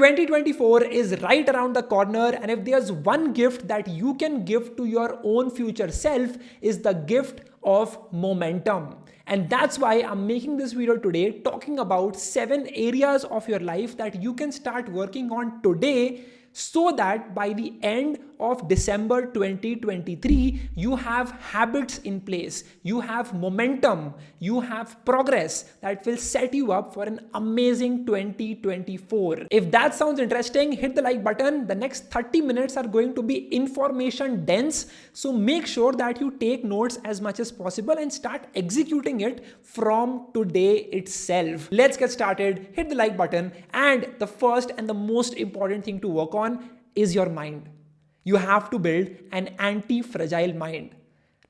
2024 is right around the corner, and if there's one gift that you can give to your own future self is the gift of momentum. And that's why I'm making this video today talking about 7 areas of your life that you can start working on today so that by the end of December 2023, you have habits in place, you have momentum, you have progress that will set you up for an amazing 2024. If that sounds interesting, hit the like button. The next 30 minutes are going to be information dense, so make sure that you take notes as much as possible and start executing it from today itself. Let's get started. Hit the like button, and the first and the most important thing to work on is your mind. You have to build an anti-fragile mind.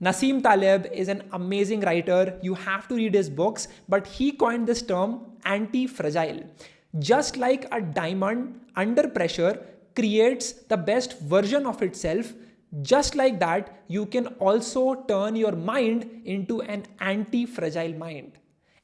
Nassim Taleb is an amazing writer. You have to read his books, but he coined this term anti-fragile. Just like a diamond under pressure creates the best version of itself, just like that, you can also turn your mind into an anti-fragile mind.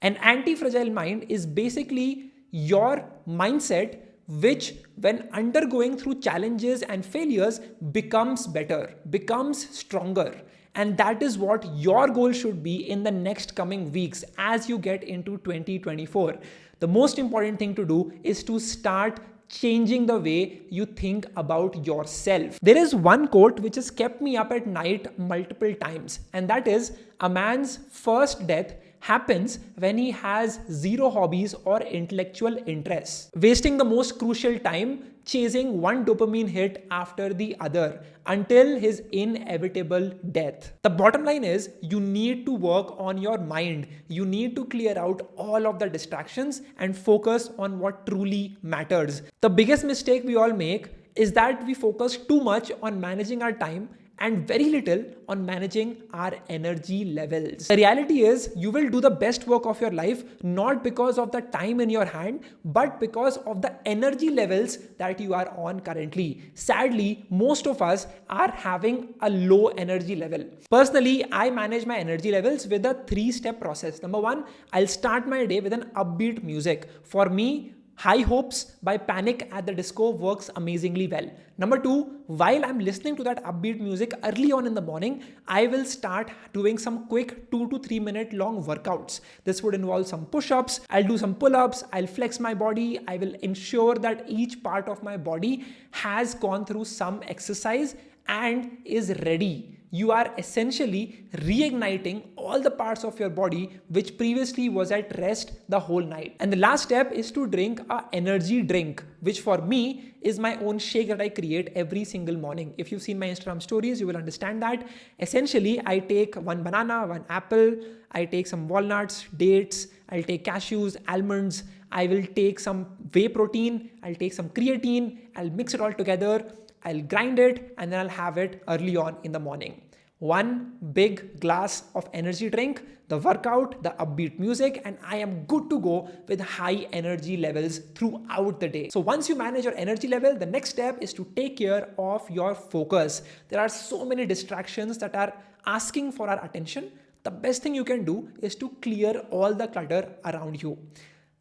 An anti-fragile mind is basically your mindset which, when undergoing through challenges and failures, becomes better, becomes stronger. And that is what your goal should be in the next coming weeks as you get into 2024. The most important thing to do is to start changing the way you think about yourself. There is one quote which has kept me up at night multiple times, and that is, a man's first death happens when he has zero hobbies or intellectual interests, wasting the most crucial time chasing one dopamine hit after the other until his inevitable death. The bottom line is, you need to work on your mind. You need to clear out all of the distractions and focus on what truly matters. The biggest mistake we all make is that we focus too much on managing our time and very little on managing our energy levels. The reality is, you will do the best work of your life not because of the time in your hand, but because of the energy levels that you are on currently. Sadly, most of us are having a low energy level. Personally, I manage my energy levels with a 3-step process. Number 1, I'll start my day with an upbeat music. For me, High Hopes by Panic at the Disco works amazingly well. Number 2, while I'm listening to that upbeat music early on in the morning, I will start doing some quick 2 to 3 minute long workouts. This would involve some push-ups, I'll do some pull-ups, I'll flex my body, I will ensure that each part of my body has gone through some exercise and is ready. You are essentially reigniting all the parts of your body which previously was at rest the whole night. And the last step is to drink an energy drink, which for me is my own shake that I create every single morning. If you've seen my Instagram stories, you will understand that. Essentially, I take 1 banana, 1 apple, I take some walnuts, dates, I'll take cashews, almonds, I will take some whey protein, I'll take some creatine, I'll mix it all together, I'll grind it, and then I'll have it early on in the morning. 1 big glass of energy drink, the workout, the upbeat music, and I am good to go with high energy levels throughout the day. So once you manage your energy level, the next step is to take care of your focus. There are so many distractions that are asking for our attention. The best thing you can do is to clear all the clutter around you.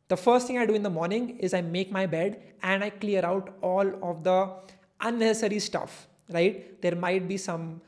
The first thing I do in the morning is I make my bed and I clear out all of the unnecessary stuff, right? There might be some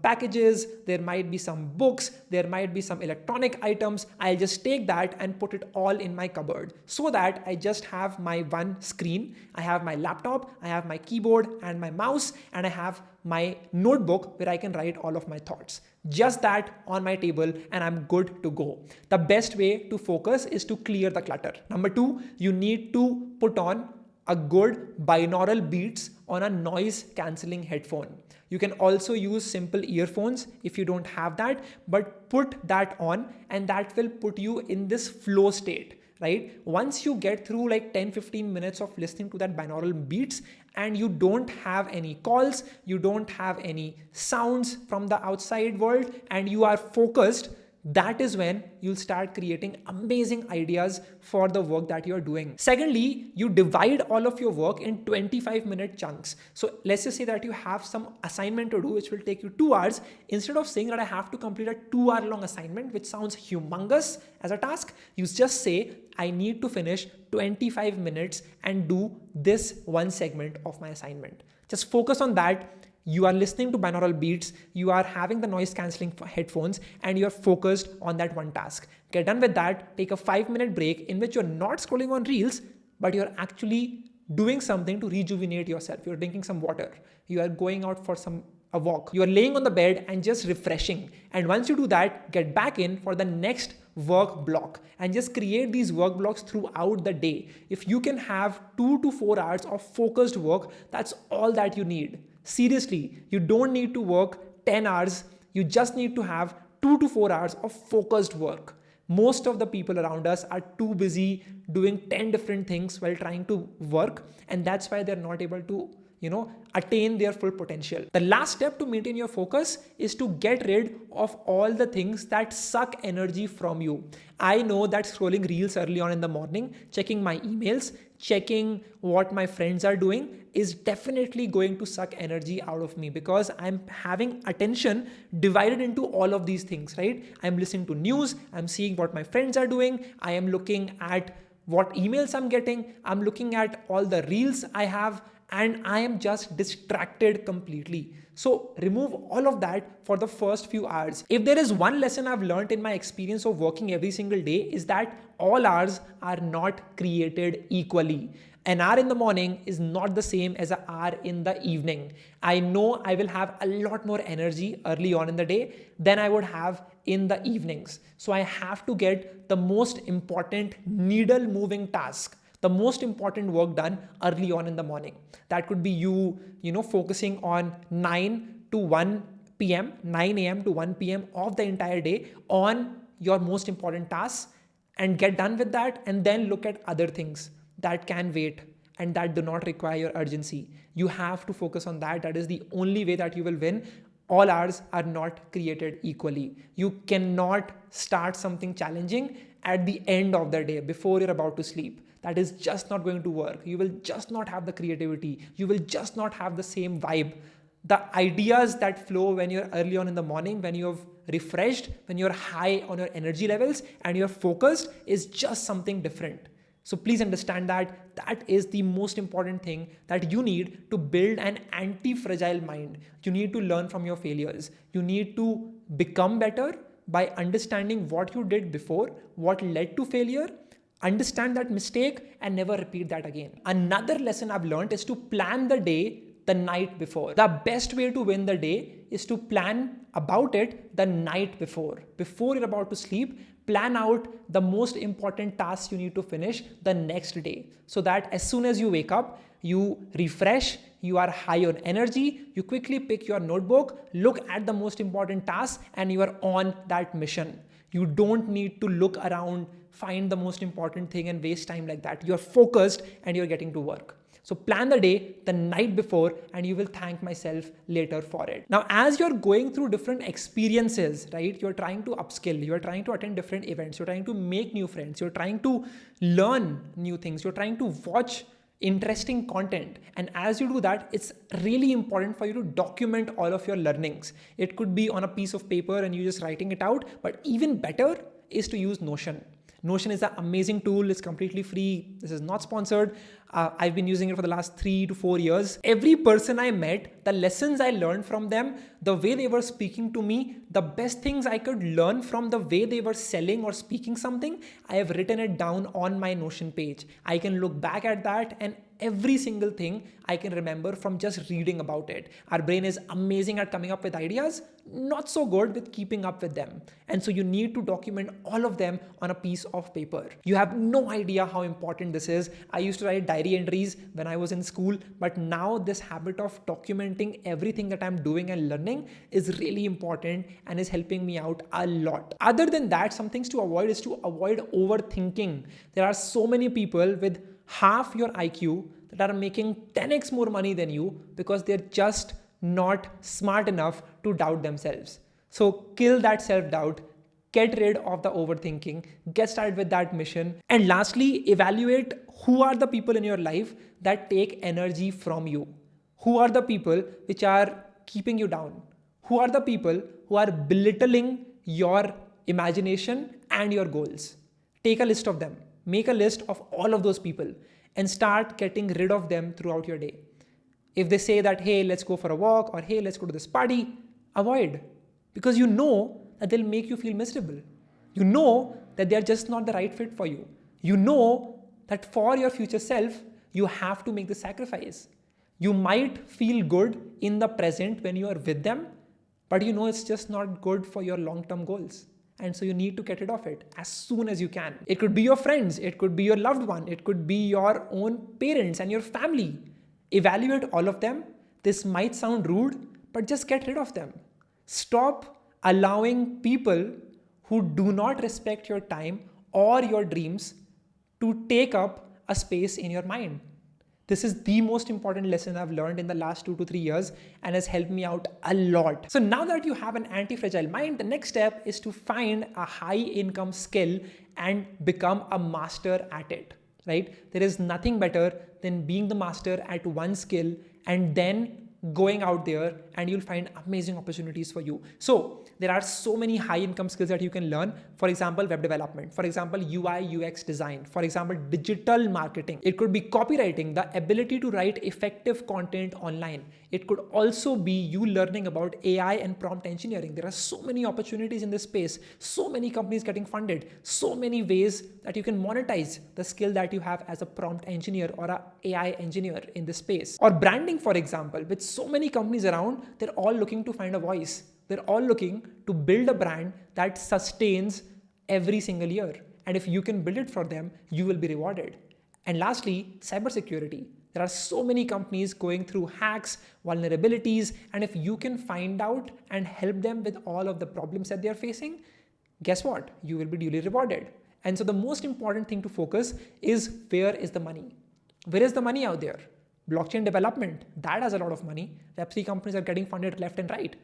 packages, there might be some books, there might be some electronic items. I'll just take that and put it all in my cupboard so that I just have my one screen. I have my laptop, I have my keyboard and my mouse, and I have my notebook where I can write all of my thoughts. Just that on my table and I'm good to go. The best way to focus is to clear the clutter. Number 2, you need to put on a good binaural beats on a noise cancelling headphone. You can also use simple earphones if you don't have that, but put that on and that will put you in this flow state, right? Once you get through like 10-15 minutes of listening to that binaural beats and you don't have any calls, you don't have any sounds from the outside world, and you are focused, that is when you'll start creating amazing ideas for the work that you're doing. Secondly, you divide all of your work in 25-minute chunks. So let's just say that you have some assignment to do which will take you 2 hours. Instead of saying that I have to complete a 2-hour long assignment, which sounds humongous as a task, you just say, I need to finish 25 minutes and do this one segment of my assignment. Just focus on that. You are listening to binaural beats, you are having the noise cancelling headphones, and you're focused on that one task. Get done with that, take a 5-minute break in which you're not scrolling on reels, but you're actually doing something to rejuvenate yourself. You're drinking some water, you are going out for a walk, you are laying on the bed and just refreshing. And once you do that, get back in for the next work block and just create these work blocks throughout the day. If you can have 2 to 4 hours of focused work, that's all that you need. Seriously, you don't need to work 10 hours. You just need to have 2 to 4 hours of focused work. Most of the people around us are too busy doing 10 different things while trying to work, and that's why they're not able to attain their full potential. The last step to maintain your focus is to get rid of all the things that suck energy from you. I know that scrolling reels early on in the morning, checking my emails, checking what my friends are doing is definitely going to suck energy out of me because I'm having attention divided into all of these things, right? I'm listening to news, I'm seeing what my friends are doing, I am looking at what emails I'm getting, I'm looking at all the reels I have, and I am just distracted completely. So remove all of that for the first few hours. If there is one lesson I've learned in my experience of working every single day is that all hours are not created equally. An hour in the morning is not the same as an hour in the evening. I know I will have a lot more energy early on in the day than I would have in the evenings. So I have to get the most important needle moving task, the most important work done early on in the morning. That could be you focusing on 9 to 1 p.m., 9 a.m. to 1 p.m. of the entire day on your most important tasks and get done with that, and then look at other things that can wait and that do not require your urgency. You have to focus on that. That is the only way that you will win. All hours are not created equally. You cannot start something challenging at the end of the day before you're about to sleep. That is just not going to work. You will just not have the creativity. You will just not have the same vibe. The ideas that flow when you're early on in the morning, when you've refreshed, when you're high on your energy levels and you're focused is just something different. So please understand that that is the most important thing that you need to build an anti-fragile mind. You need to learn from your failures. You need to become better by understanding what you did before, what led to failure, understand that mistake and never repeat that again. Another lesson I've learned is to plan the day the night before. The best way to win the day is to plan about it the night before. Before you're about to sleep, plan out the most important tasks you need to finish the next day so that as soon as you wake up, you refresh, you are high on energy, you quickly pick your notebook, look at the most important tasks and you are on that mission. You don't need to look around, find the most important thing and waste time like that. You're focused and you're getting to work. So plan the day the night before and you will thank myself later for it. Now, as you're going through different experiences, right? You're trying to upskill, you're trying to attend different events, you're trying to make new friends, you're trying to learn new things, you're trying to watch interesting content. And as you do that, it's really important for you to document all of your learnings. It could be on a piece of paper and you just writing it out, but even better is to use Notion. Notion is an amazing tool. It's completely free. This is not sponsored. I've been using it for the last 3 to 4 years. Every person I met, the lessons I learned from them, the way they were speaking to me, the best things I could learn from the way they were selling or speaking something, I have written it down on my Notion page. I can look back at that and every single thing I can remember from just reading about it. Our brain is amazing at coming up with ideas, not so good with keeping up with them. And so you need to document all of them on a piece of paper. You have no idea how important this is. I used to write diary entries when I was in school, but now this habit of documenting everything that I'm doing and learning is really important and is helping me out a lot. Other than that, some things to avoid is to avoid overthinking. There are so many people with half your IQ that are making 10x more money than you because they're just not smart enough to doubt themselves. So kill that self-doubt. Get rid of the overthinking, get started with that mission. And lastly, evaluate who are the people in your life that take energy from you. Who are the people which are keeping you down? Who are the people who are belittling your imagination and your goals? Take a list of them. Make a list of all of those people and start getting rid of them throughout your day. If they say that, hey, let's go for a walk, or hey, let's go to this party, avoid. Because you know that they'll make you feel miserable. You know that they're just not the right fit for you. You know that for your future self, you have to make the sacrifice. You might feel good in the present when you are with them, but you know it's just not good for your long-term goals. And so you need to get rid of it as soon as you can. It could be your friends, it could be your loved one, it could be your own parents and your family. Evaluate all of them. This might sound rude, but just get rid of them. Stop allowing people who do not respect your time or your dreams to take up a space in your mind. This is the most important lesson I've learned in the last 2 to 3 years and has helped me out a lot. So now that you have an anti-fragile mind, the next step is to find a high income skill and become a master at it, right? There is nothing better than being the master at one skill and then going out there, and you'll find amazing opportunities for you. So there are so many high income skills that you can learn. For example, web development, for example, UI, UX design, for example, digital marketing. It could be copywriting, the ability to write effective content online. It could also be you learning about AI and prompt engineering. There are so many opportunities in this space, so many companies getting funded, so many ways that you can monetize the skill that you have as a prompt engineer or a AI engineer in this space. Or branding, for example, with so many companies around, they're all looking to find a voice. They're all looking to build a brand that sustains every single year. And if you can build it for them, you will be rewarded. And lastly, cybersecurity. There are so many companies going through hacks, vulnerabilities, and if you can find out and help them with all of the problems that they're facing, guess what? You will be duly rewarded. And so the most important thing to focus is, where is the money? Where is the money out there? Blockchain development, that has a lot of money. Web3 companies are getting funded left and right.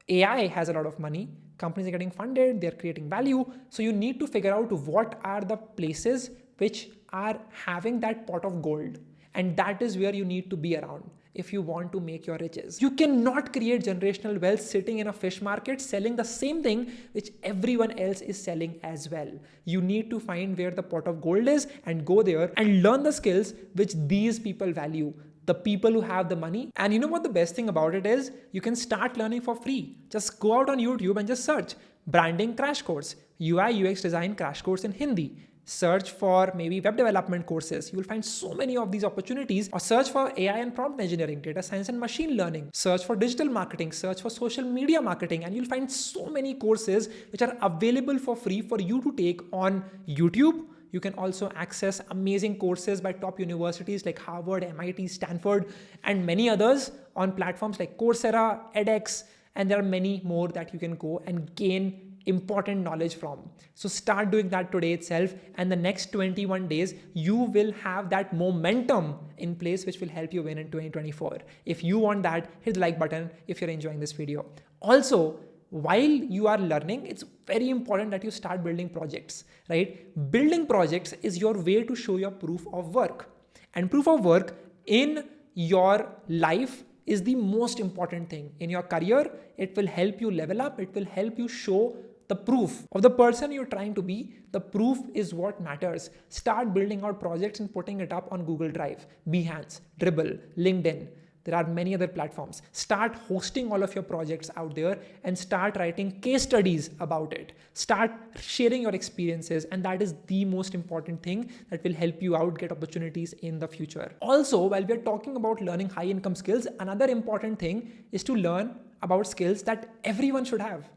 AI has a lot of money. Companies are getting funded, they're creating value. So you need to figure out what are the places which are having that pot of gold. And that is where you need to be around if you want to make your riches. You cannot create generational wealth sitting in a fish market selling the same thing which everyone else is selling as well. You need to find where the pot of gold is and go there and learn the skills which these people value. The people who have the money. And you know what the best thing about it is? You can start learning for free. Just go out on YouTube and just search branding crash course, UI UX design crash course in Hindi. Search for maybe web development courses. You will find so many of these opportunities. Or search for AI and prompt engineering, data science and machine learning. Search for digital marketing, search for social media marketing, and you'll find so many courses which are available for free for you to take on YouTube. You can also access amazing courses by top universities like Harvard, MIT, Stanford, and many others on platforms like Coursera, edX, and there are many more that you can go and gain important knowledge from. So start doing that today itself, and the next 21 days, you will have that momentum in place which will help you win in 2024. If you want that, hit the like button if you're enjoying this video. Also, while you are learning, it's very important that you start building projects, right? Building projects is your way to show your proof of work. And proof of work in your life is the most important thing. In your career, it will help you level up. It will help you show the proof of the person you're trying to be. The proof is what matters. Start building out projects and putting it up on Google Drive, Behance, Dribbble, LinkedIn. There are many other platforms. Start hosting all of your projects out there and start writing case studies about it. Start sharing your experiences, and that is the most important thing that will help you out get opportunities in the future. Also, while we are talking about learning high income skills, another important thing is to learn about skills that everyone should have.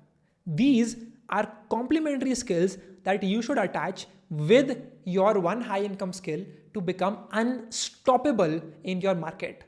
These are complementary skills that you should attach with your one high income skill to become unstoppable in your market.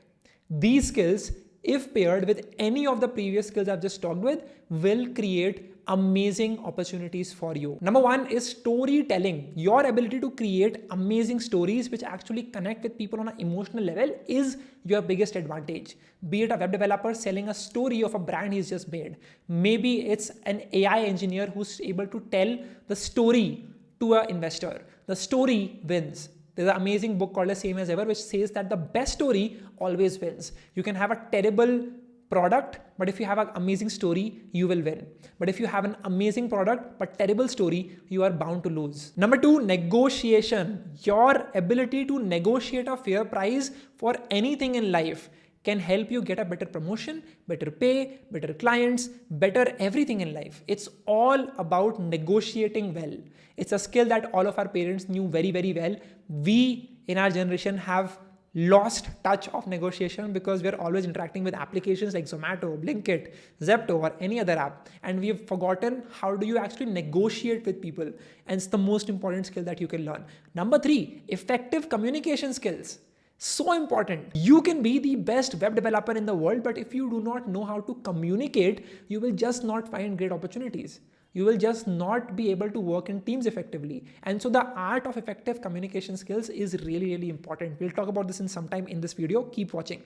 These skills if paired with any of the previous skills I've just talked with, will create amazing opportunities for you. Number one is storytelling. Your ability to create amazing stories which actually connect with people on an emotional level is your biggest advantage. Be it a web developer selling a story of a brand he's just made. Maybe it's an AI engineer who's able to tell the story to an investor. The story wins. There's an amazing book called The Same As Ever, which says that the best story always wins. You can have a terrible product, but if you have an amazing story, you will win. But if you have an amazing product but terrible story, you are bound to lose. Number two, negotiation. Your ability to negotiate a fair price for anything in life can help you get a better promotion, better pay, better clients, better everything in life. It's all about negotiating well. It's a skill that all of our parents knew very, very well. We in our generation have lost touch of negotiation because we're always interacting with applications like Zomato, Blinkit, Zepto, or any other app. And we've forgotten how do you actually negotiate with people. And it's the most important skill that you can learn. Number three, effective communication skills. So important. You can be the best web developer in the world, but if you do not know how to communicate, you will just not find great opportunities. You will just not be able to work in teams effectively. And so the art of effective communication skills is really, really important. We'll talk about this in some time in this video. Keep watching.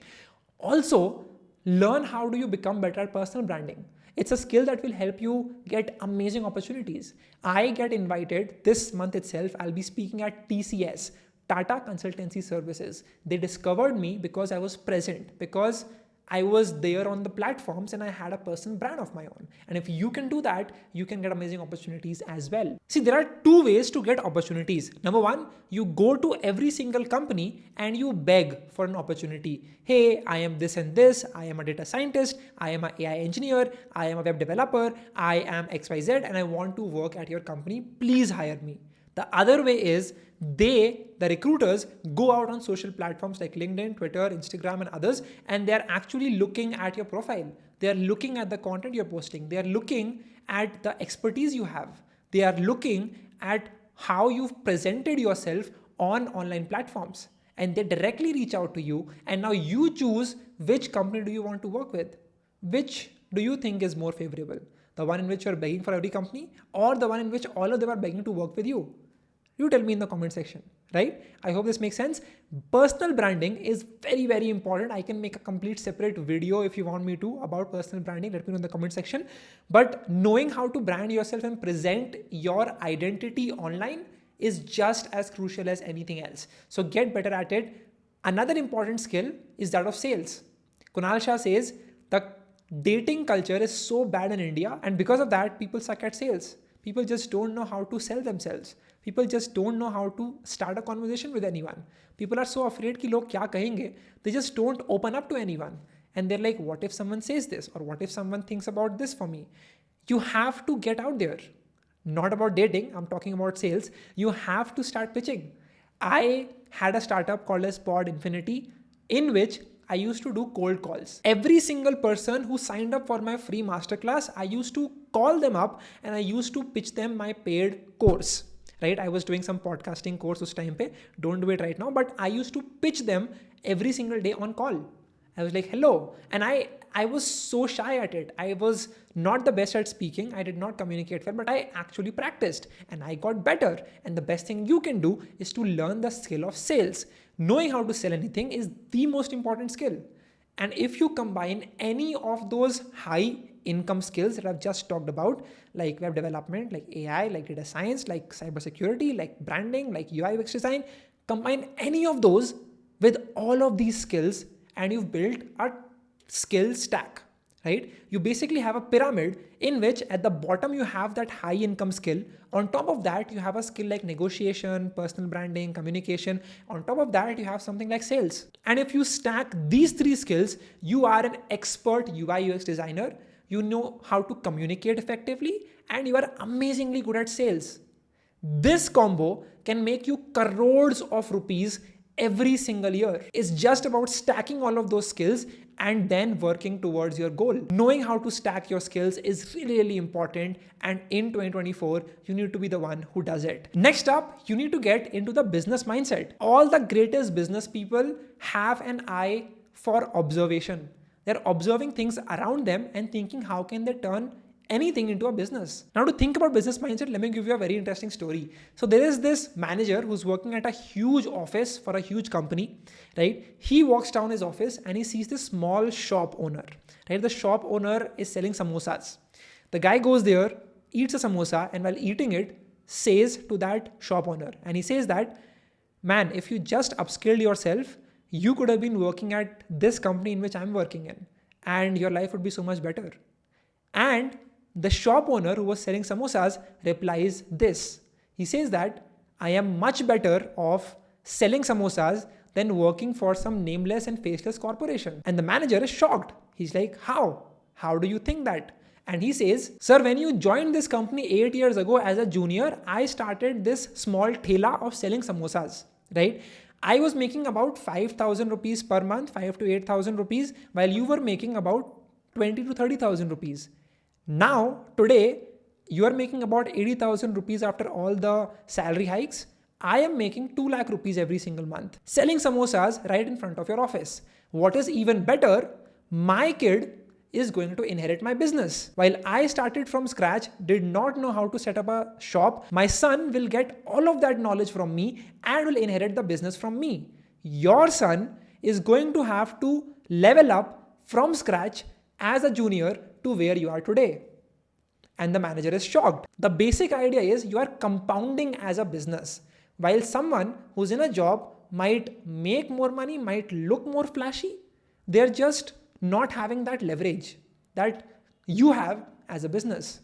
Also, learn how do you become better at personal branding. It's a skill that will help you get amazing opportunities. I get invited this month itself. I'll be speaking at TCS, Tata Consultancy Services. They discovered me because I was present, because I was there on the platforms and I had a personal brand of my own. And if you can do that, you can get amazing opportunities as well. See, there are two ways to get opportunities. Number one, you go to every single company and you beg for an opportunity. Hey, I am this and this. I am a data scientist. I am an AI engineer. I am a web developer. I am XYZ and I want to work at your company. Please hire me. The other way is the recruiters go out on social platforms like LinkedIn, Twitter, Instagram, and others, and they're actually looking at your profile. They're looking at the content you're posting. They're looking at the expertise you have. They are looking at how you've presented yourself on online platforms. And they directly reach out to you. And now you choose which company do you want to work with. Which do you think is more favorable? The one in which you're begging for every company, or the one in which all of them are begging to work with you? You tell me in the comment section, right? I hope this makes sense. Personal branding is very, very important. I can make a complete separate video if you want me to about personal branding. Let me know in the comment section. But knowing how to brand yourself and present your identity online is just as crucial as anything else. So get better at it. Another important skill is that of sales. Kunal Shah says the dating culture is so bad in India, and because of that, people suck at sales. People just don't know how to sell themselves. People just don't know how to start a conversation with anyone. People are so afraid कि लोग क्या कहेंगे. They just don't open up to anyone. And they're like, what if someone says this? Or what if someone thinks about this for me? You have to get out there. Not about dating. I'm talking about sales. You have to start pitching. I had a startup called as Pod Infinity, in which I used to do cold calls. Every single person who signed up for my free masterclass, I used to call them up and I used to pitch them my paid course. Right? I was doing some podcasting course us time pe. Don't do it right now, but I used to pitch them every single day on call. I was like, hello. And I was so shy at it. I was not the best at speaking. I did not communicate well, but I actually practiced and I got better. And the best thing you can do is to learn the skill of sales. Knowing how to sell anything is the most important skill. And if you combine any of those high income skills that I've just talked about, like web development, like AI, like data science, like cybersecurity, like branding, like UI UX design, combine any of those with all of these skills and you've built a skill stack, right? You basically have a pyramid in which at the bottom you have that high income skill. On top of that, you have a skill like negotiation, personal branding, communication. On top of that, you have something like sales. And if you stack these three skills, you are an expert UI UX designer. You know how to communicate effectively and you are amazingly good at sales. This combo can make you crores of rupees every single year. It's just about stacking all of those skills and then working towards your goal. Knowing how to stack your skills is really, really important. And in 2024, you need to be the one who does it. Next up, you need to get into the business mindset. All the greatest business people have an eye for observation. They're observing things around them and thinking how can they turn anything into a business. Now, to think about business mindset, let me give you a very interesting story. So there is this manager who's working at a huge office for a huge company, right? He walks down his office and he sees this small shop owner, right? The shop owner is selling samosas. The guy goes there, eats a samosa, and while eating it, says to that shop owner, and he says that, man, if you just upskilled yourself, you could have been working at this company in which I'm working in, and your life would be so much better. And the shop owner who was selling samosas replies this. He says that I am much better off selling samosas than working for some nameless and faceless corporation. And the manager is shocked. He's like, how? How do you think that? And he says, sir, when you joined this company 8 years ago as a junior, I started this small thela of selling samosas, right? I was making about 5,000 rupees per month, 5 to 8,000 rupees, while you were making about 20 to 30,000 rupees. Now, today, you are making about 80,000 rupees after all the salary hikes. I am making 2 lakh rupees every single month, selling samosas right in front of your office. What is even better, my kid is going to inherit my business. While I started from scratch, did not know how to set up a shop, my son will get all of that knowledge from me and will inherit the business from me. Your son is going to have to level up from scratch as a junior to where you are today. And the manager is shocked. The basic idea is you are compounding as a business. While someone who's in a job might make more money, might look more flashy, they're just not having that leverage that you have as a business.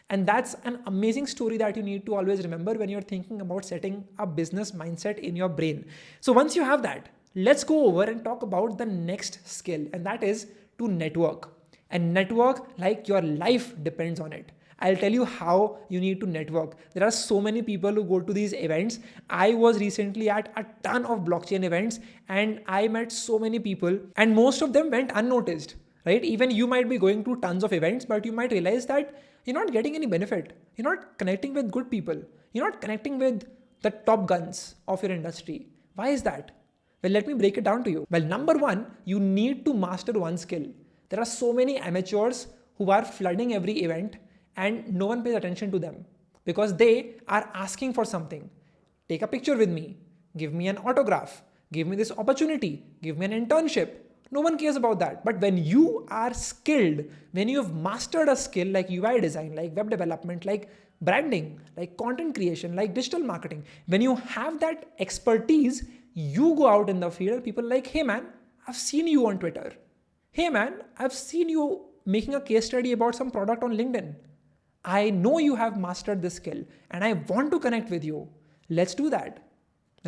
And that's an amazing story that you need to always remember when you're thinking about setting a business mindset in your brain. So once you have that, let's go over and talk about the next skill, and that is to network. And network like your life depends on it. I'll tell you how you need to network. There are so many people who go to these events. I was recently at a ton of blockchain events and I met so many people and most of them went unnoticed, right? Even you might be going to tons of events, but you might realize that you're not getting any benefit. You're not connecting with good people. You're not connecting with the top guns of your industry. Why is that? Well, let me break it down to you. Well, number one, you need to master one skill. There are so many amateurs who are flooding every event and no one pays attention to them because they are asking for something. Take a picture with me. Give me an autograph. Give me this opportunity. Give me an internship. No one cares about that. But when you are skilled, when you have mastered a skill like UI design, like web development, like branding, like content creation, like digital marketing, when you have that expertise, you go out in the field and people are like, hey man, I've seen you on Twitter. Hey man, I've seen you making a case study about some product on LinkedIn. I know you have mastered this skill and I want to connect with you. Let's do that,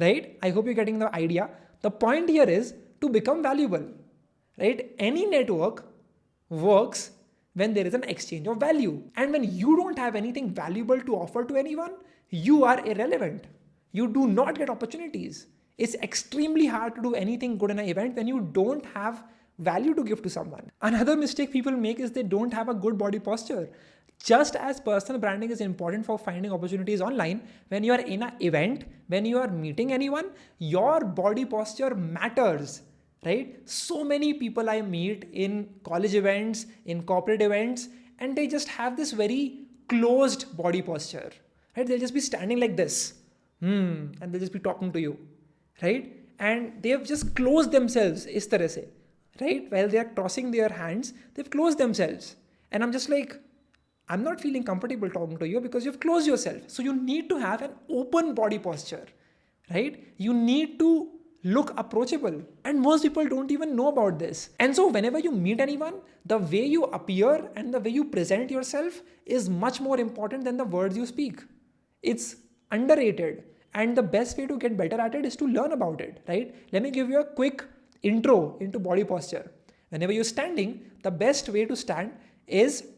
right? I hope you're getting the idea. The point here is to become valuable, right? Any network works when there is an exchange of value. And when you don't have anything valuable to offer to anyone, you are irrelevant. You do not get opportunities. It's extremely hard to do anything good in an event when you don't have value to give to someone. Another mistake people make is they don't have a good body posture. Just as personal branding is important for finding opportunities online, when you are in an event, when you are meeting anyone, your body posture matters, right? So many people I meet in college events, in corporate events, and they just have this very closed body posture, right? They'll just be standing like this, and they'll just be talking to you, right? And they have just closed themselves, is tarah se, right? While they are crossing their hands, they've closed themselves. And I'm just like, I'm not feeling comfortable talking to you because you've closed yourself. So you need to have an open body posture, right? You need to look approachable. And most people don't even know about this. And so whenever you meet anyone, the way you appear and the way you present yourself is much more important than the words you speak. It's underrated. And the best way to get better at it is to learn about it, right? Let me give you a quick intro into body posture. Whenever you're standing, the best way to stand is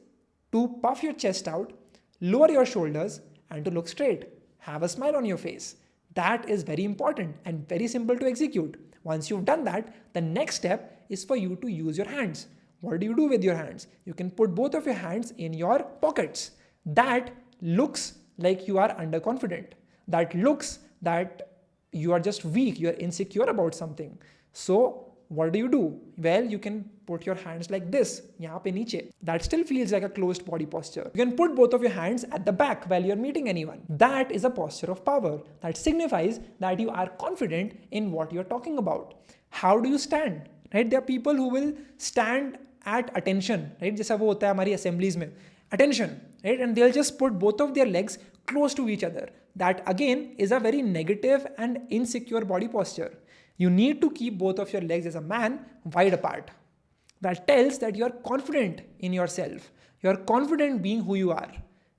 to puff your chest out, lower your shoulders, and to look straight. Have a smile on your face. That is very important and very simple to execute. Once you've done that, the next step is for you to use your hands. What do you do with your hands? You can put both of your hands in your pockets. That looks like you are underconfident. That looks that you are just weak, you are insecure about something. So what do? Well, you can put your hands like this, yahan pe niche. That still feels like a closed body posture. You can put both of your hands at the back while you're meeting anyone. That is a posture of power. That signifies that you are confident in what you're talking about. How do you stand? Right? There are people who will stand at attention, right? जैसा वो होता है हमारी assemblies में. Attention, right? And they'll just put both of their legs close to each other. That again is a very negative and insecure body posture. You need to keep both of your legs as a man wide apart. That tells that you're confident in yourself. You're confident being who you are,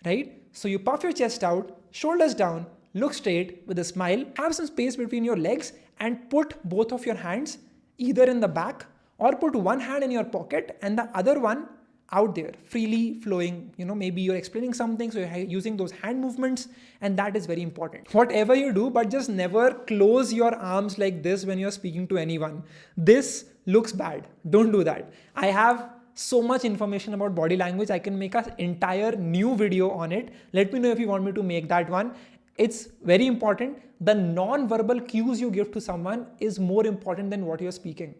right? So you puff your chest out, shoulders down, look straight with a smile, have some space between your legs and put both of your hands either in the back or put one hand in your pocket and the other one out there, freely flowing. Maybe you're explaining something, so you're using those hand movements, and that is very important. Whatever you do, but just never close your arms like this when you're speaking to anyone. This looks bad. Don't do that. I have so much information about body language. I can make an entire new video on it. Let me know if you want me to make that one. It's very important. The non-verbal cues you give to someone is more important than what you're speaking.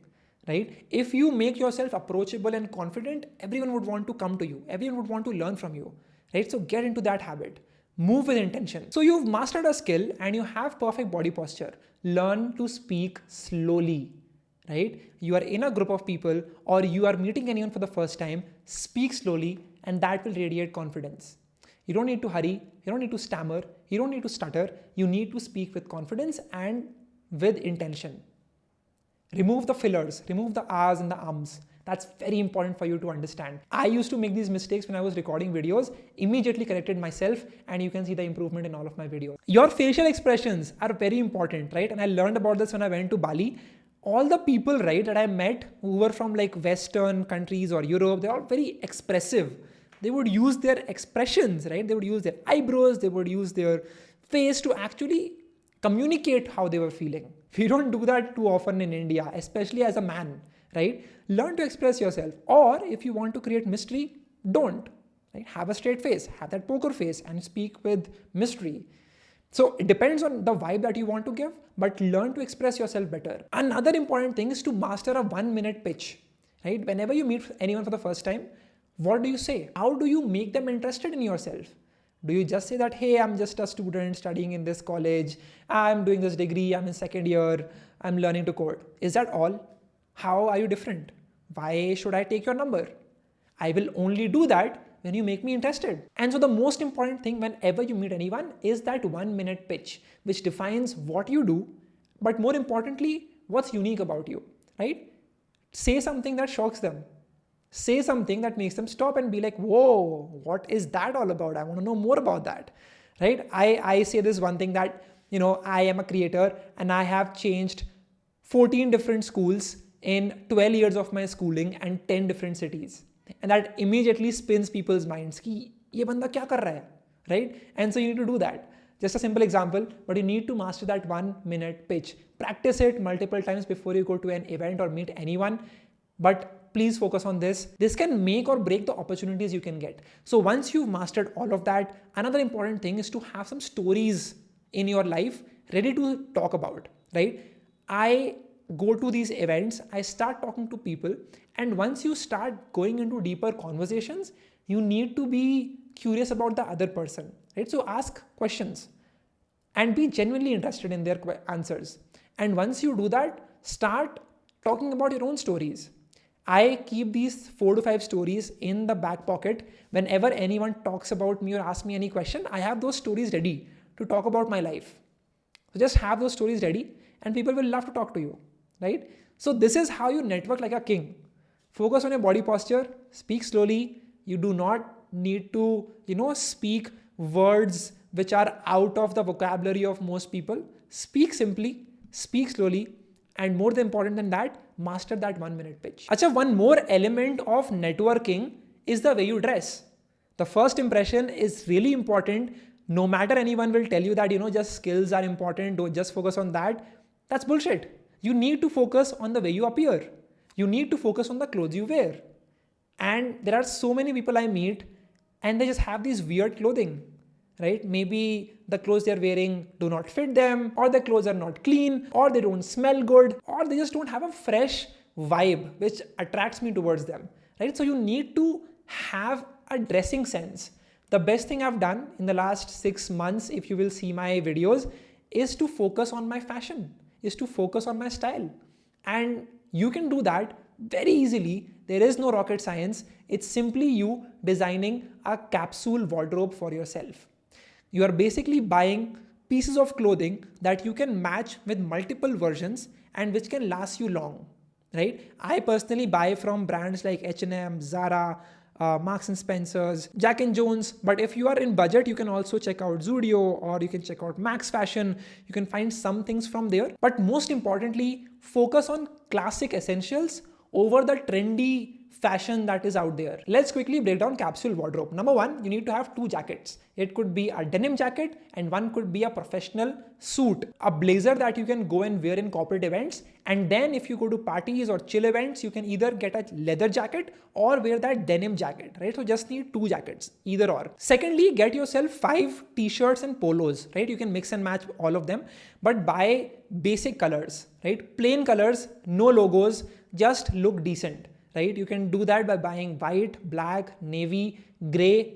Right? If you make yourself approachable and confident, everyone would want to come to you. Everyone would want to learn from you. Right? So get into that habit. Move with intention. So you've mastered a skill and you have perfect body posture. Learn to speak slowly. Right? You are in a group of people or you are meeting anyone for the first time. Speak slowly and that will radiate confidence. You don't need to hurry. You don't need to stammer. You don't need to stutter. You need to speak with confidence and with intention. Remove the fillers, remove the ahs and the ums. That's very important for you to understand. I used to make these mistakes when I was recording videos, immediately corrected myself, and you can see the improvement in all of my videos. Your facial expressions are very important, right? And I learned about this when I went to Bali. All the people, right, that I met who were from like Western countries or Europe, they're all very expressive. They would use their expressions, right? They would use their eyebrows, they would use their face to actually communicate how they were feeling. We don't do that too often in India, especially as a man, right? Learn to express yourself. Or if you want to create mystery, don't. Right? Have a straight face, have that poker face and speak with mystery. So it depends on the vibe that you want to give, but learn to express yourself better. Another important thing is to master a 1-minute pitch, right? Whenever you meet anyone for the first time, what do you say? How do you make them interested in yourself? Do you just say that, hey, I'm just a student studying in this college, I'm doing this degree, I'm in second year, I'm learning to code? Is that all? How are you different? Why should I take your number? I will only do that when you make me interested. And so the most important thing whenever you meet anyone is that 1-minute pitch, which defines what you do, but more importantly, what's unique about you, right? Say something that shocks them. Say something that makes them stop and be like, whoa, what is that all about? I want to know more about that, right? I say this one thing that, I am a creator and I have changed 14 different schools in 12 years of my schooling and 10 different cities. And that immediately spins people's minds. Ki, ye banda kya kar raha hai? Right? And so you need to do that. Just a simple example, but you need to master that 1-minute pitch. Practice it multiple times before you go to an event or meet anyone. But please focus on this. This can make or break the opportunities you can get. So once you've mastered all of that, another important thing is to have some stories in your life ready to talk about, right? I go to these events, I start talking to people, and once you start going into deeper conversations, you need to be curious about the other person, right? So ask questions and be genuinely interested in their answers. And once you do that, start talking about your own stories. I keep these 4 to 5 stories in the back pocket. Whenever anyone talks about me or asks me any question, I have those stories ready to talk about my life. So just have those stories ready and people will love to talk to you, right? So this is how you network like a king. Focus on your body posture, speak slowly. You do not need to, speak words which are out of the vocabulary of most people. Speak simply, speak slowly, and more important than that, master that 1-minute pitch. Acha, one more element of networking is the way you dress. The first impression is really important. No matter anyone will tell you that, just skills are important, don't just focus on that. That's bullshit. You need to focus on the way you appear. You need to focus on the clothes you wear. And there are so many people I meet and they just have these weird clothing. right? Maybe the clothes they're wearing do not fit them, or the clothes are not clean, or they don't smell good, or they just don't have a fresh vibe which attracts me towards them, right? So you need to have a dressing sense. The best thing I've done in the last 6 months, if you will see my videos, is to focus on my fashion, is to focus on my style. And you can do that very easily. There is no rocket science. It's simply you designing a capsule wardrobe for yourself. You are basically buying pieces of clothing that you can match with multiple versions and which can last you long, right? I personally buy from brands like H&M, Zara, Marks and Spencer's, Jack and Jones. But if you are in budget, you can also check out Zudio, or you can check out Max Fashion. You can find some things from there. But most importantly, focus on classic essentials over the trendy fashion that is out there. Let's quickly break down capsule wardrobe. Number one, you need to have 2 jackets. It could be a denim jacket and one could be a professional suit, a blazer that you can go and wear in corporate events. And then if you go to parties or chill events, you can either get a leather jacket or wear that denim jacket, right? So just need 2 jackets, either or. Secondly, get yourself 5 t-shirts and polos, right? You can mix and match all of them, but buy basic colors, right? Plain colors, no logos, just look decent, right? You can do that by buying white, black, navy, gray,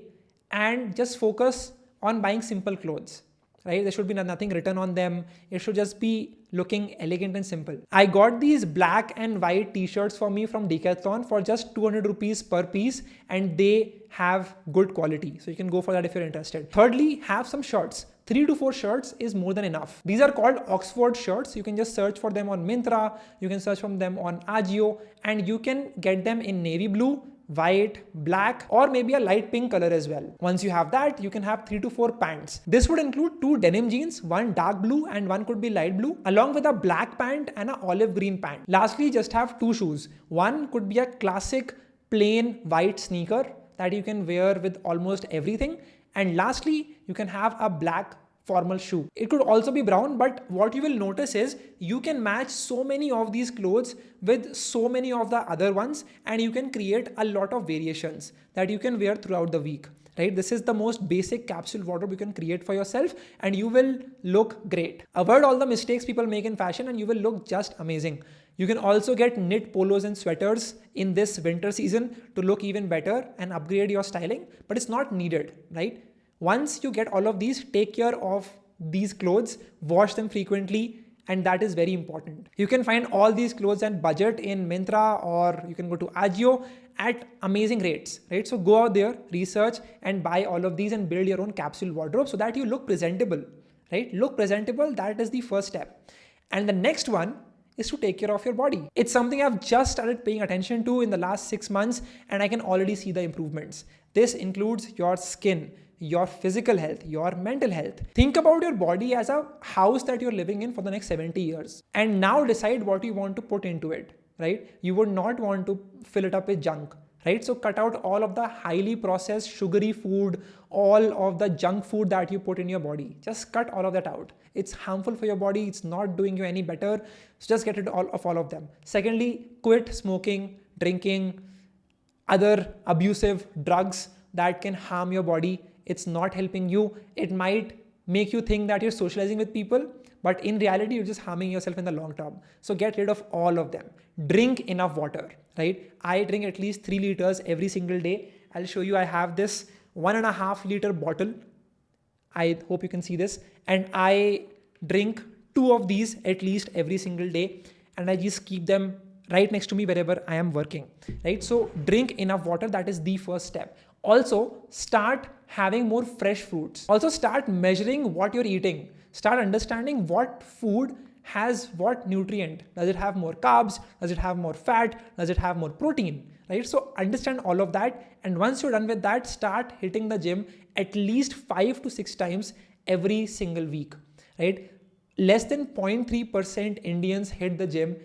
and just focus on buying simple clothes, right? There should be nothing written on them. It should just be looking elegant and simple. I got these black and white t-shirts for me from Decathlon for just 200 rupees per piece, and they have good quality. So you can go for that if you're interested. Thirdly, have some shirts. 3 to 4 shirts is more than enough. These are called Oxford shirts. You can just search for them on Myntra. You can search for them on Ajio, and you can get them in navy blue, white, black, or maybe a light pink color as well. Once you have that, you can have 3 to 4 pants. This would include 2 denim jeans, one dark blue and one could be light blue, along with a black pant and an olive green pant. Lastly, just have 2 shoes. One could be a classic plain white sneaker that you can wear with almost everything. And lastly, you can have a black formal shoe. It could also be brown, but what you will notice is you can match so many of these clothes with so many of the other ones, and you can create a lot of variations that you can wear throughout the week, right? This is the most basic capsule wardrobe you can create for yourself, and you will look great. Avoid all the mistakes people make in fashion and you will look just amazing. You can also get knit polos and sweaters in this winter season to look even better and upgrade your styling, but it's not needed, right? Once you get all of these, take care of these clothes, wash them frequently, and that is very important. You can find all these clothes and budget in Myntra, or you can go to Ajio at amazing rates, right? So go out there, research and buy all of these and build your own capsule wardrobe so that you look presentable, right? Look presentable, that is the first step. And the next one is to take care of your body. It's something I've just started paying attention to in the last 6 months, and I can already see the improvements. This includes your skin, your physical health, your mental health. Think about your body as a house that you're living in for the next 70 years. And now decide what you want to put into it, right? You would not want to fill it up with junk, right? So cut out all of the highly processed sugary food, all of the junk food that you put in your body. Just cut all of that out. It's harmful for your body. It's not doing you any better. So just get rid of all of them. Secondly, quit smoking, drinking, other abusive drugs that can harm your body. It's not helping you. It might make you think that you're socializing with people, but in reality, you're just harming yourself in the long term. So get rid of all of them. Drink enough water, right? I drink at least 3 liters every single day. I'll show you, I have this 1.5 liter bottle. I hope you can see this. And I drink 2 of these at least every single day. And I just keep them right next to me wherever I am working, right? So drink enough water. That is the first step. Also, start having more fresh fruits. Also, start measuring what you're eating. Start understanding what food has what nutrient. Does it have more carbs? Does it have more fat? Does it have more protein? Right? So understand all of that. And once you're done with that, start hitting the gym at least 5 to 6 times every single week, right? Less than 0.3% Indians hit the gym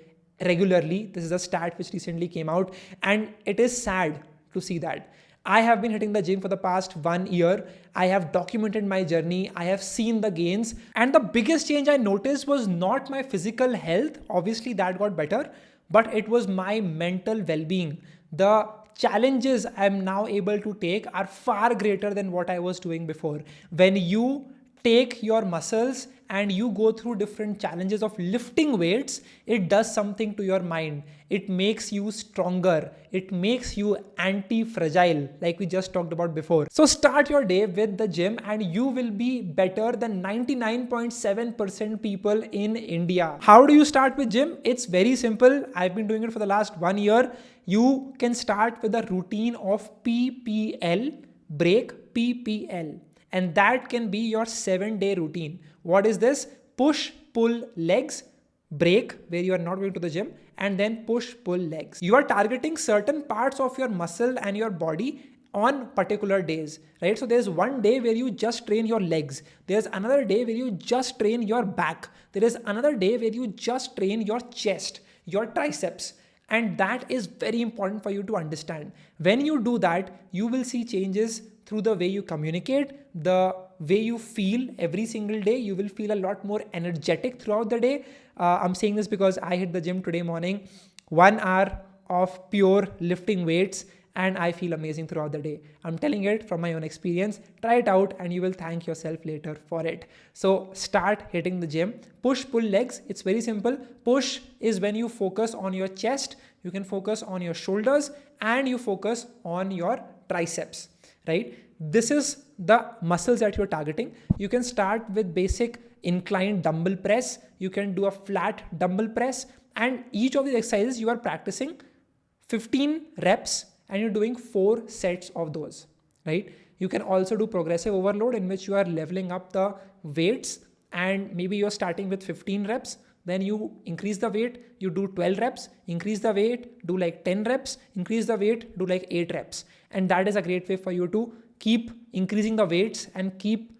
regularly. This is a stat which recently came out, and it is sad to see that. I have been hitting the gym for the past 1 year. I have documented my journey. I have seen the gains. And the biggest change I noticed was not my physical health. Obviously that got better, but it was my mental well-being. The challenges I'm now able to take are far greater than what I was doing before. When you take your muscles and you go through different challenges of lifting weights, it does something to your mind. It makes you stronger. It makes you anti-fragile, like we just talked about before. So start your day with the gym and you will be better than 99.7% people in India. How do you start with gym? It's very simple. I've been doing it for the last 1 year. You can start with a routine of PPL, break, PPL. And that can be your 7-day routine. What is this? Push, pull, legs, break, where you are not going to the gym, and then push, pull, legs. You are targeting certain parts of your muscle and your body on particular days, right? So there's one day where you just train your legs. There's another day where you just train your back. There is another day where you just train your chest, your triceps. And that is very important for you to understand. When you do that, you will see changes through the way you communicate, the way you feel every single day. You will feel a lot more energetic throughout the day. I'm saying this because I hit the gym today morning, 1 hour of pure lifting weights, and I feel amazing throughout the day. I'm telling it from my own experience. Try it out and you will thank yourself later for it. So start hitting the gym. Push, pull, legs. It's very simple. Push is when you focus on your chest, you can focus on your shoulders, and you focus on your triceps, right? This is the muscles that you're targeting. You can start with basic inclined dumbbell press. You can do a flat dumbbell press, and each of these exercises you are practicing 15 reps and you're doing 4 sets of those, right? You can also do progressive overload, in which you are leveling up the weights, and maybe you're starting with 15 reps. Then you increase the weight, you do 12 reps, increase the weight, do like 10 reps, increase the weight, do like 8 reps. And that is a great way for you to keep increasing the weights and keep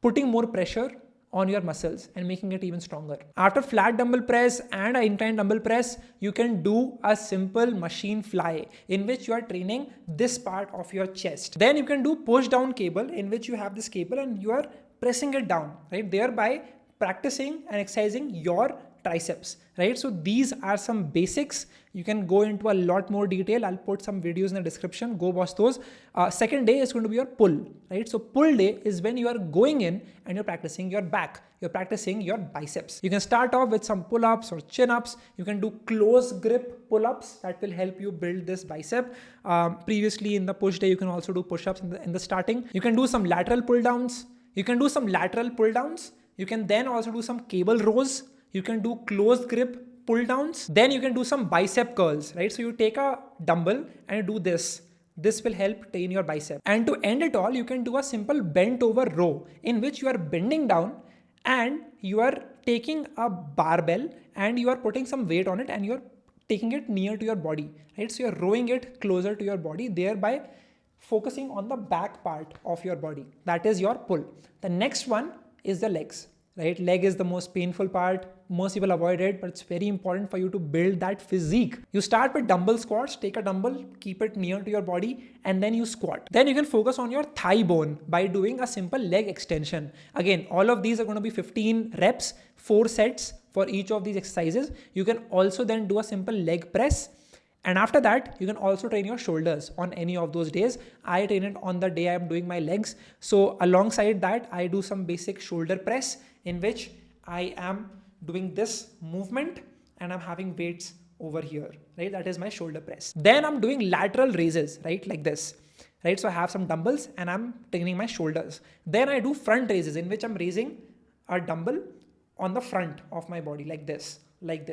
putting more pressure on your muscles and making it even stronger. After flat dumbbell press and an inclined dumbbell press, you can do a simple machine fly, in which you are training this part of your chest. Then you can do push down cable, in which you have this cable and you are pressing it down, right? Thereby practicing and exercising your triceps, right? So these are some basics. You can go into a lot more detail. I'll put some videos in the description. Go watch those. Second day is going to be your pull, right? So pull day is when you are going in and you're practicing your back. You're practicing your biceps. You can start off with some pull-ups or chin-ups. You can do close grip pull-ups that will help you build this bicep. Previously in the push day, you can also do push-ups in the starting. You can do some lateral pull-downs. You can then also do some cable rows. You can do close grip pull downs. Then you can do some bicep curls, right? So you take a dumbbell and you do this. This will help train your bicep. And to end it all, you can do a simple bent over row, in which you are bending down and you are taking a barbell and you are putting some weight on it and you're taking it near to your body, right? So you're rowing it closer to your body, thereby focusing on the back part of your body. That is your pull. The next one is the legs, right? Leg is the most painful part. Most people avoid it, but it's very important for you to build that physique. You start with dumbbell squats. Take a dumbbell, keep it near to your body, and then you squat. Then you can focus on your thigh bone by doing a simple leg extension. Again, all of these are going to be 15 reps, 4 sets for each of these exercises. You can also then do a simple leg press. And after that, you can also train your shoulders on any of those days. I train it on the day I'm doing my legs. So alongside that, I do some basic shoulder press, in which I am doing this movement and I'm having weights over here, right? That is my shoulder press. Then I'm doing lateral raises, right? Like this, right? So I have some dumbbells and I'm training my shoulders. Then I do front raises, in which I'm raising a dumbbell on the front of my body like this, right?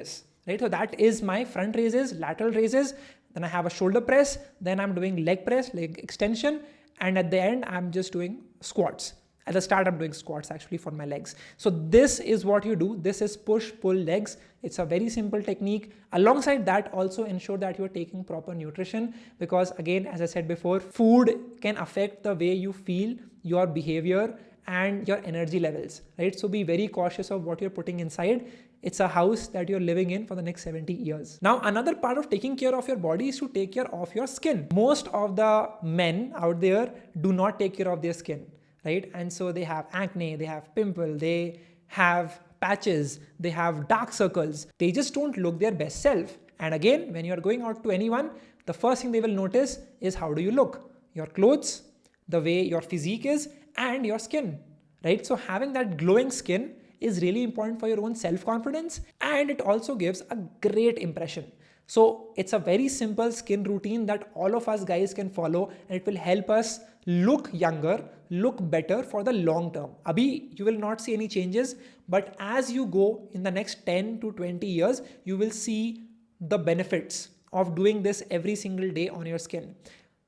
So that is my front raises, lateral raises. Then I have a shoulder press. Then I'm doing leg press, leg extension. And at the end, I'm just doing squats. At the start, I'm doing squats actually for my legs. So this is what you do. This is push, pull, legs. It's a very simple technique. Alongside that, also ensure that you're taking proper nutrition, because again, as I said before, food can affect the way you feel, your behavior, and your energy levels, right? So be very cautious of what you're putting inside. It's a house that you're living in for the next 70 years. Now, another part of taking care of your body is to take care of your skin. Most of the men out there do not take care of their skin, right? And so they have acne, they have pimple, they have patches, they have dark circles. They just don't look their best self. And again, when you're going out to anyone, the first thing they will notice is how do you look, your clothes, the way your physique is, and your skin, right? So having that glowing skin is really important for your own self-confidence, and it also gives a great impression. So it's a very simple skin routine that all of us guys can follow, and it will help us look younger, look better for the long term. Abhi, you will not see any changes, but as you go in the next 10 to 20 years, you will see the benefits of doing this every single day on your skin.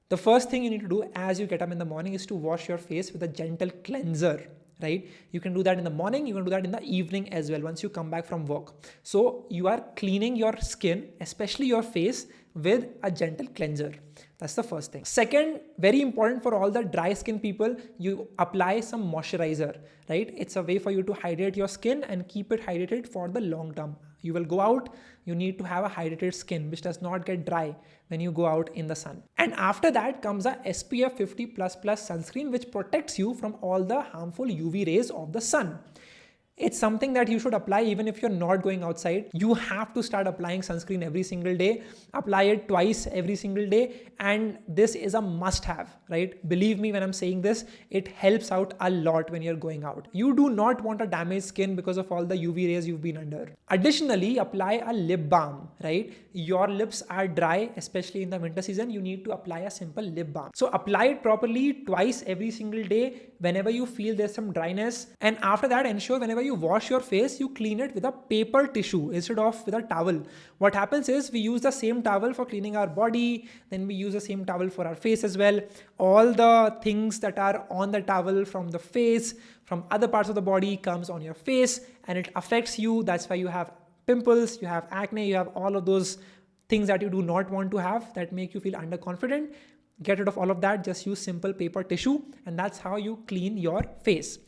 The first thing you need to do as you get up in the morning is to wash your face with a gentle cleanser, right? You can do that in the morning, you can do that in the evening as well once you come back from work. So you are cleaning your skin, especially your face, with a gentle cleanser. That's the first thing. Second, very important for all the dry skin people, you apply some moisturizer, right? It's a way for you to hydrate your skin and keep it hydrated for the long term. You will go out, you need to have a hydrated skin which does not get dry when you go out in the sun. And after that comes a SPF 50++ sunscreen which protects you from all the harmful UV rays of the sun. It's something that you should apply even if you're not going outside. You have to start applying sunscreen every single day. Apply it twice every single day. And this is a must have, right? Believe me when I'm saying this, it helps out a lot when you're going out. You do not want a damaged skin because of all the UV rays you've been under. Additionally, apply a lip balm, right? Your lips are dry, especially in the winter season. You need to apply a simple lip balm. So apply it properly twice every single day whenever you feel there's some dryness. And after that, ensure whenever you wash your face, you clean it with a paper tissue instead of with a towel. What happens is we use the same towel for cleaning our body, then we use the same towel for our face as well. All the things that are on the towel from the face, from other parts of the body comes on your face and it affects you. That's why you have pimples, you have acne, you have all of those things that you do not want to have that make you feel underconfident. Get rid of all of that, just use simple paper tissue, and that's how you clean your face.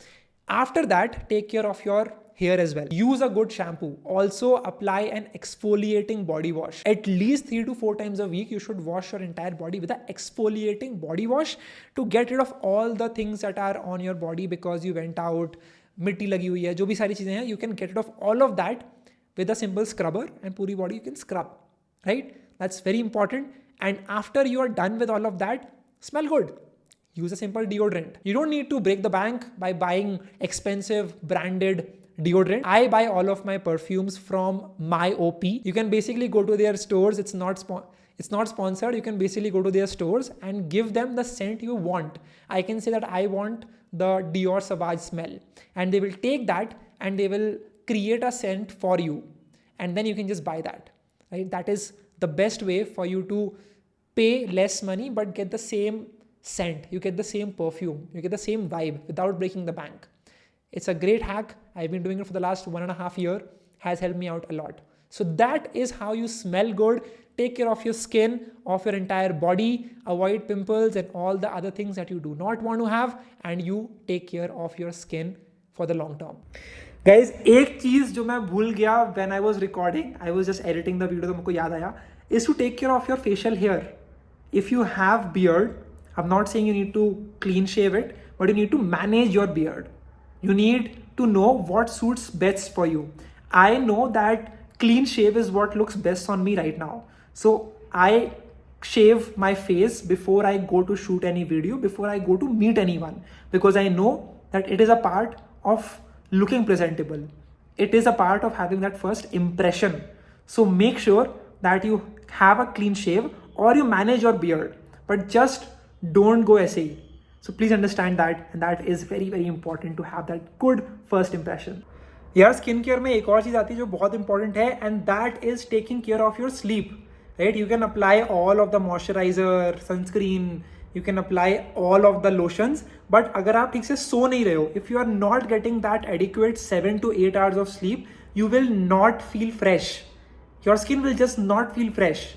After that, take care of your hair as well. Use a good shampoo. Also apply an exfoliating body wash. At least 3 to 4 times a week, you should wash your entire body with an exfoliating body wash to get rid of all the things that are on your body because you went out, mitti lagi hui hai, jo bhi sari cheezein hain, you can get rid of all of that with a simple scrubber and puri body you can scrub, right? That's very important. And after you are done with all of that, smell good. Use a simple deodorant. You don't need to break the bank by buying expensive branded deodorant. I buy all of my perfumes from my OP. You can basically go to their stores. It's not sponsored. You can basically go to their stores and give them the scent you want. I can say that I want the Dior Sauvage smell, and they will take that and they will create a scent for you, and then you can just buy that, right? That is the best way for you to pay less money but get the same scent, you get the same perfume, you get the same vibe without breaking the bank. It's a great hack. I've been doing it for the last 1.5 years, has helped me out a lot. So that is how you smell good, take care of your skin, of your entire body, avoid pimples and all the other things that you do not want to have, and you take care of your skin for the long term. Guys, एक चीज जो मैं भूल गया when I was recording, I was just editing the video तो मुझको याद आया, is to take care of your facial hair. If you have beard, I'm not saying you need to clean shave it, but you need to manage your beard. You need to know what suits best for you. I know that clean shave is what looks best on me right now. So I shave my face before I go to shoot any video, before I go to meet anyone, because I know that it is a part of looking presentable. It is a part of having that first impression. So make sure that you have a clean shave or you manage your beard, but just don't go SAE. So please understand that, and that is very very important to have that good first impression. यार skin care में एक और चीज़ आती है जो बहुत important है, and that is taking care of your sleep, right? You can apply all of the moisturiser, sunscreen, you can apply all of the lotions, but अगर आप ठीक से सो नहीं रहे हो, if you are not getting that adequate 7 to 8 hours of sleep, you will not feel fresh. Your skin will just not feel fresh.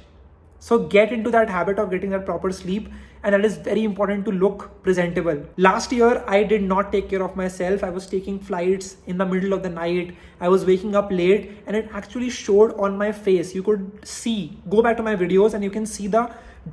So get into that habit of getting that proper sleep, and that is very important to look presentable. Last year, I did not take care of myself. I was taking flights in the middle of the night. I was waking up late, and it actually showed on my face. You could see, go back to my videos and you can see the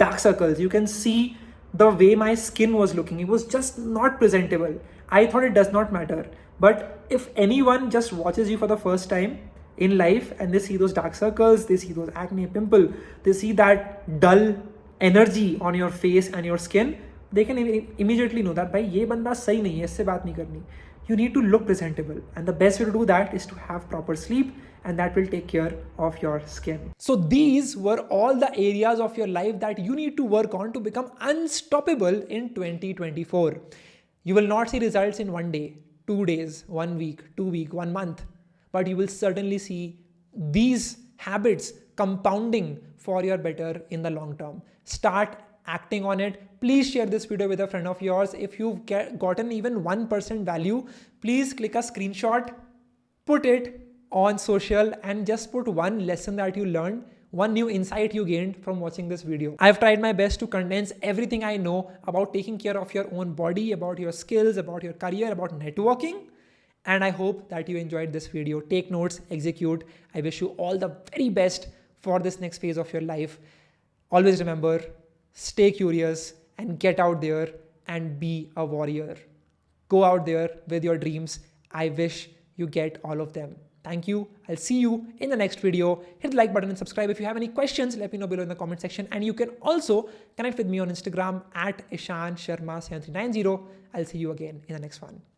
dark circles. You can see the way my skin was looking. It was just not presentable. I thought it does not matter. But if anyone just watches you for the first time, in life and they see those dark circles, they see those acne, pimple, they see that dull energy on your face and your skin, they can immediately know that bhai ye banda sahi nahi hai, isse baat nahi karni. You need to look presentable, and the best way to do that is to have proper sleep, and that will take care of your skin. So these were all the areas of your life that you need to work on to become unstoppable in 2024. You will not see results in 1 day, 2 days, 1 week, 2 weeks, 1 month, but you will certainly see these habits compounding for your better in the long term. Start acting on it. Please share this video with a friend of yours. If you've gotten even 1% value, please click a screenshot, put it on social, and just put one lesson that you learned, one new insight you gained from watching this video. I've tried my best to condense everything I know about taking care of your own body, about your skills, about your career, about networking. And I hope that you enjoyed this video. Take notes, execute. I wish you all the very best for this next phase of your life. Always remember, stay curious and get out there and be a warrior. Go out there with your dreams. I wish you get all of them. Thank you. I'll see you in the next video. Hit the like button and subscribe. If you have any questions, let me know below in the comment section. And you can also connect with me on Instagram at Ishan Sharma 7390. I'll see you again in the next one.